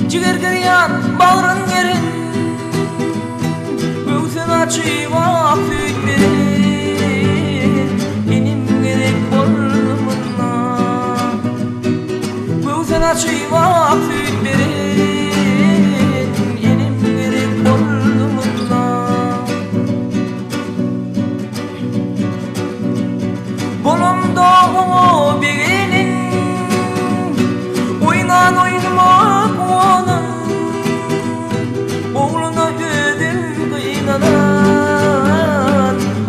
Ciger giriyan bağrın yerin Göğsün açıva füt verin Benim gerek boynumuna Göğsün açıva füt verin Benim gerek boynumuna Bolumda o birinin Oynan oynama kuanın Oğluna ödüm kıynanan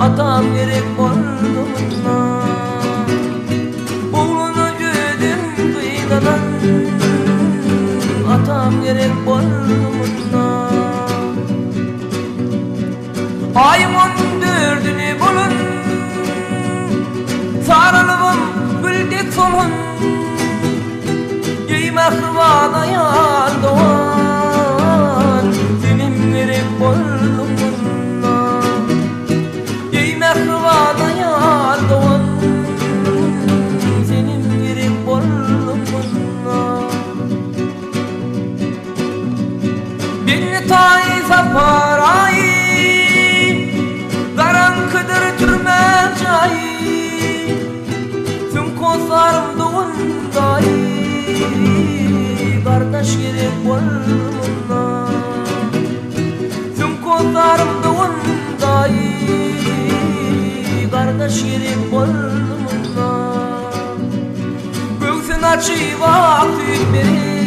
Atam gerek boynumuna Oğluna ödüm kıynanan Atam gerek boynumuna Ayın 14'ünü bulun Sarılımım güldük solun Mehvana yar doğan Senin gerek boynumuna Ey mehvana yar doğan Senin gerek boynumuna Beni tayza parayı Garankıdır türme cayı Tüm kozlarım doğundayı Kardeş gerek boynumuna Tüm kollarım doğundayı Kardeş gerek boynumuna Göğsün açıva füt verin